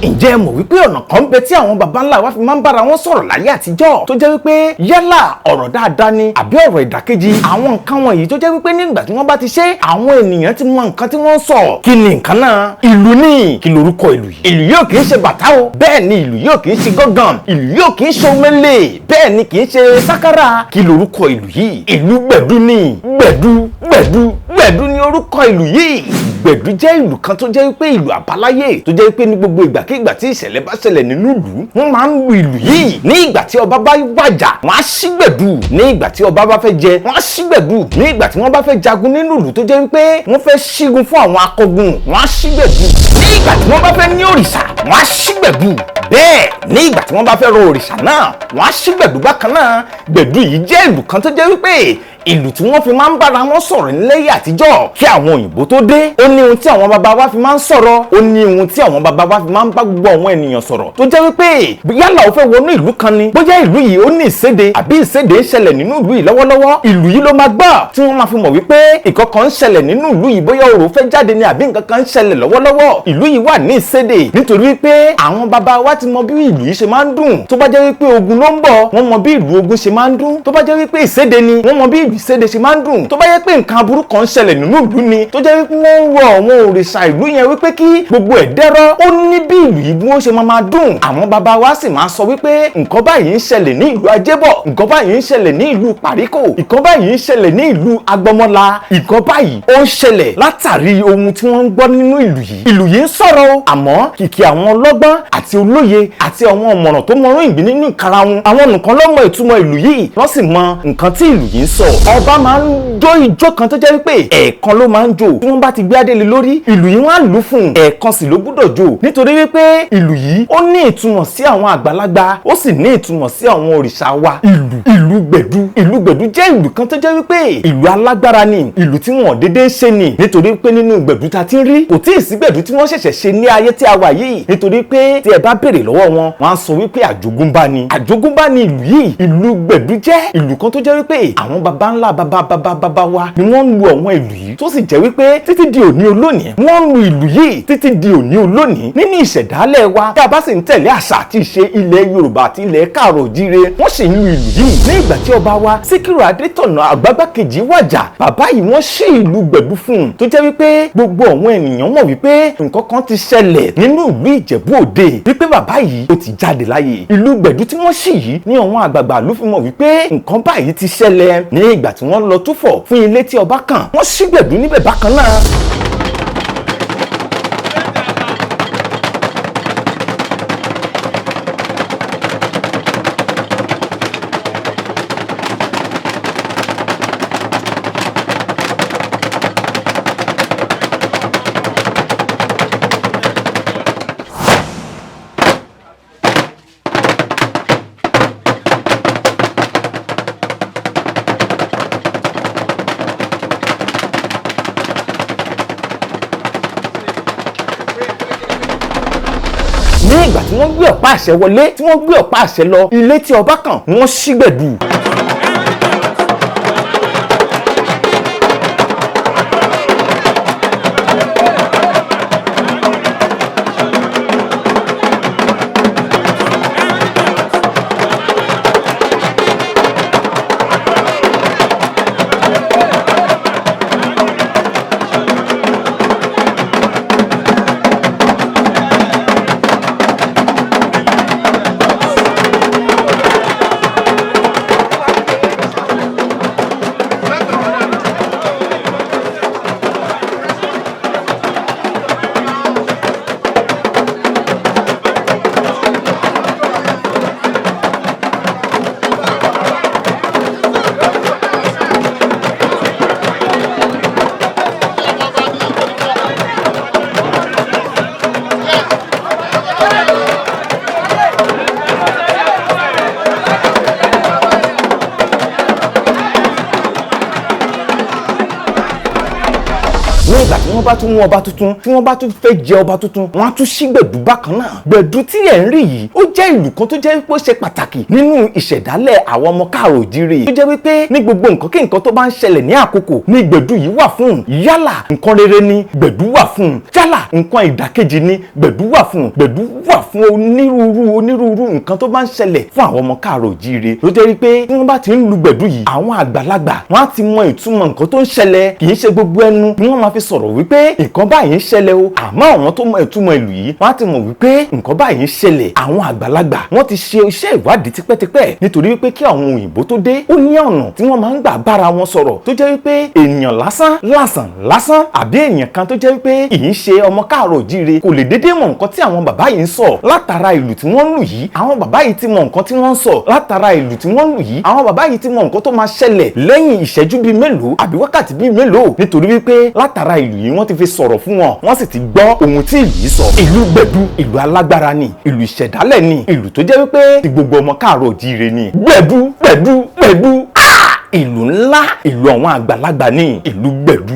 ǹjẹ́ ẹ mọ̀ wípé ọ̀nà kan bẹ tí àwọn baba ńlá wa fi máa ń bára wọn sọ̀rọ̀ láyé àtijọ́ tó jẹ́ wípé yálà ọ̀rọ̀ dáadáa ni àbí ọ̀rọ̀ ìdàkejì àwọn nǹkan wọ̀nyí tó jẹ́ wípé nígbà tí wọ́n bá ti ṣe àwọn ènìyàn ti mọ nǹkan tí wọ́n ń sọ. kí ni nǹkan náà? ìlù ni. kí lorúkọ ìlù yìí? ìlù yóò kì í ṣe bàtá o, bẹ́ẹ̀ ni ìlù yóò kì í ṣe gángan, ìlù yóò kì í ṣe omele, bẹ́ẹ̀ ni kì í ṣe sákárà. kí lorúkọ ìlù yìí? ìlù gbẹ̀dú ni. gbẹ̀dú ni orúkọ ìlù yìí. gbẹ̀dú jẹ́ ìlù kan tó jẹ́ wípé ìlù àbáláyé tó jẹ́ wípé ní gbogbo ìgbàkigbà tí ìṣẹ̀lẹ̀ bá ṣẹlẹ̀ nínú ìlú wọ́n máa ń lu ìlù yìí. ní ìgbà tí ọba bá wàjà wọ́n á ṣí gbẹ̀dú, ní ìgbà tí ọba bá fẹ́ jẹ wọ́n á ṣí gbẹ̀dú, ní ìgbà tí wọ́n bá fẹ́ jagun nínú ìlú tó jẹ́ wípé wọ́n fẹ́ ṣígun fún àwọn akọgun wọ́n á ṣí gbẹ̀dú, ní ìgbà tí wọ́n bá fẹ́ ní òrìṣà wọ́n á ṣí gbẹ̀dú, bẹ́ẹ̀ ní ìgbà tí wọ́n bá fẹ́ rọ òrìṣà náà wọ́n á ṣí gbẹ̀dú bákan náà. gbẹ̀dú yìí jẹ́ ìlù kan tó jẹ́ wípé ìlù tí wọ́n fi máa ń bára wọn sọ̀rọ̀ nílẹ̀ àtijọ́ kí àwọn òyìnbó tó dé. ó ní ohun tí àwọn baba wa fi máa ń sọ̀rọ̀, ó ní ohun tí àwọn baba wa fi máa ń bá gbogbo àwọn ènìyàn sọ̀rọ̀ tó jẹ́ wípé yálà ó fẹ́ wọnú ìlú kan ni bóyá ìlú yìí ó ní ìséde àbí ìséde ń ṣẹlẹ̀ nínú ìlú yìí lọ́wọ́lọ́wọ́, ìlú yìí ló máa gbọ́ tí wọ́n máa fi mọ̀ wípé ìkọ̀kan ń ṣẹlẹ̀ nínú ìlú yìí, bóyá orò fẹ́ jáde ni àbí nǹkan kan ń ṣẹlẹ̀ lọ́wọ́lọ́wọ́, ìlú yìí wà ní ìséde. nítorí wípé àwọn baba wa ti mọ bí ìlú yìí ṣe máa ń dùn. tó bá jẹ́ wípé ogun ló ń bọ̀ wọ́n mọ bí ìlú ogun ṣe máa ń dùn. tó bá jẹ́ wípé ìséde ni wọ́n mọ bí ìlú ìséde ṣe máa ń dùn. tó bá yẹ pé nǹkan aburú kan ṣẹlẹ̀ nínú ìlú ni tó jẹ́ wípé wọ́n ń rọ àwọn òrìṣà ìlú yẹn wípé kí gbogbo ẹ̀ dẹ́rọ́, ó ní bí ìlú yìí bí wọ́n ṣe máa dùn. àwọn baba wa sì máa sọ wípé nǹkan báyìí ń ṣẹlẹ̀ ní ìlú ajébọ̀, nǹkan báyìí ń ṣẹlẹ̀ ní ìlú pàríkò, nǹkan báyìí ń ṣẹlẹ̀ ní ìlú agbọmọlá, nǹkan báyìí ó ń ṣẹlẹ̀ látàrí ohun tí wọ́n ń gbọ́ nínú ìlú yìí. ìlú yìí ń sọ̀rọ̀ o, àmọ́ kìkì àwọn ọlọ́gbọ́n àti olóye àti àwọn ọ̀mọ̀ràn tó mọrún ìgbín nínú ìkarahun àwọn nìkan ló mọ ìtumọ̀ ìlú yìí wọ́n sì mọ nǹkan tí ìlú yìí ń sọ. ọba máa ń jó ìjó kan tó jẹ́ wípé ẹ̀ẹ̀kan ló máa ń jó. tí wọ́n bá ti gbé adé lé lórí ìlú yìí wọ́n á lù fún ẹ̀ẹ̀kan sì ló gbúdọ̀ jó, nítorí wípé ìlú yìí ó ní ìtumọ̀ sí àwọn àgbàlagbà ó sì ní ìtumọ̀ sí àwọn òrìṣà wa. ìlú gbẹ̀dú jẹ́ ìlú kan tó jẹ́ wípé ìlú alágbára ni, ìlú tí wọ́n dédé ń ṣe ni, nítorí pé nínú gbẹ̀dú ta ti ń rí kò tí ì sí gbẹ̀dú tí wọ́n ṣẹ̀ṣẹ̀ ṣe ní ayé tí a wà yìí, nítorí pé tí ẹ bá béèrè lọ́wọ́ wọn wọ́n á sọ wípé àjogúnbá ni ìlú yìí. ìlú gbẹ̀dú jẹ́ ìlú kan tó jẹ́ wípé àwọn baba ńlá baba wa ni wọ́n ń lu àwọn ìlú yìí tó sì jẹ́ wípé títí di òní olónìí wọ́n ń lu ìlú yìí títí di òní olónìí nínú ìṣẹ̀dálẹ̀ wa. tá a bá sì ń tẹ̀lé àṣà àti ìṣe ilẹ̀ Yorùbá àti ilẹ̀ Káàárọ̀-o-jíire wọ́n sì ń lu ìlú yìí. ní ìgbà tí ọba wa Síkírù Adétọ̀nà Àgbàgbà kejì wàjà, bàbá yìí wọ́n ṣí ìlú gbẹ̀dú fún un tó jẹ́ wípé gbogbo àwọn ènìyàn mọ̀ wípé nǹkan kan ti ṣẹlẹ̀ nínú ìlú Ìjẹ̀bú Òde, wípé bàbá yìí ó ti jáde láyé. ìlú gbẹ̀dú tí wọ́n ṣí yìí ní àwọn àgbààgbà ló fi mọ̀ wípé nǹkan báyìí ti ṣẹlẹ̀. ní ìgbà tí wọ́n lọ túfọ̀ fún ilé tí ọba kàn wọ́n ṣí gbẹ̀dú níbẹ̀ bákan náà. ní ìgbà tí wọ́n gbé ọ̀pá àṣẹ wọlé tí wọ́n gbé ọ̀pá àṣẹ lọ ilé tí ọba kàn wọ́n ṣí gbẹ̀dú. bá tún mú ọba tuntun tí wọ́n bá tún fẹ́ jẹ ọba tuntun wọ́n á tún ṣí gbẹ̀dú bákan náà. Gbẹ̀dú tí ẹ̀ ń rí yìí ó jẹ́ ìlù kan tó jẹ́ wípé ó ṣe pàtàkì nínú ìṣẹ̀dálẹ̀ àwọn ọmọ káàrọ̀ òjíire tó jẹ́ wípé ní gbogbo nǹkan kí nǹkan tó bá ń ṣẹlẹ̀ ní àkókò ní gbẹ̀dú yìí wà fún. Yálà nǹkan rere ni gbẹ̀dú wà fún, yálà nǹkan ìdàkejì ni gbẹ̀dú wà fún. Gbẹ̀dú wà fún onírúurú nǹkan tó bá ń ṣẹlẹ̀ fún àwọn ọmọ káàrọ̀ òjíire ló jẹ́ wípé tí wọ́n bá ti ń lu gbẹ̀dú yìí àwọn àgbàlagbà wọ́n á ti mọ ìtumọ̀ nǹkan tó ń ṣẹlẹ̀. Kì í ṣe gbogbo ẹnu ni wọ́n máa fi sọ̀rọ̀ wípé nǹkan báyìí ń ṣẹlẹ̀ o, àmọ́ àwọn tó mọ ìtumọ̀ ìlù yìí wọ́n á ti mọ̀ wípé nǹkan báyìí ń ṣẹlẹ̀. Àwọn àgbàlagbà wọ́n ti ṣe iṣẹ́ ìwádìí tipẹ́tipẹ́ nítorí wípé kí àwọn òyìnbó tó dé ó ní ọ̀nà tí wọ́n máa ń gbà bára wọn sọ̀rọ̀ tó jẹ́ wípé èèyàn lásán àbí èèyàn kan tó jẹ́ wípé kì í ṣe ọmọ káàrọ̀ òjíire kò lè dédé mọ̀ nǹkan tí àwọn bàbá yìí ń sọ látara ìlù tí wọ́n ń lù yìí. Àwọn bàbá yìí ti mọ̀ nǹkan tí wọ́n ń sọ látara ìlù tí wọ́n ń lù yìí. Àwọn bàbá yìí ti mọ̀ nǹkan tó máa ṣẹlẹ̀ lẹ́yìn ìṣẹ́jú bíi mélòó àbí wákàtí bíi mélòó nítorí wípé látara ìlù yìí wọ́n ti fi sọ̀rọ̀ fún wọn, wọ́n sì ti gbọ́ ohun tí ìlù yìí sọ. Ìlù gbẹ̀dú ìlù alágbára ni, ìlù ìṣẹ̀dálẹ̀ ni, ìlù tó jẹ́ wípé ti gbogbo ọmọ káàrọ̀ òjíire ni. Gbẹ̀dú ìlù ńlá, ìlù àwọn àgbàlagbà ni ìlù gbẹ̀dú.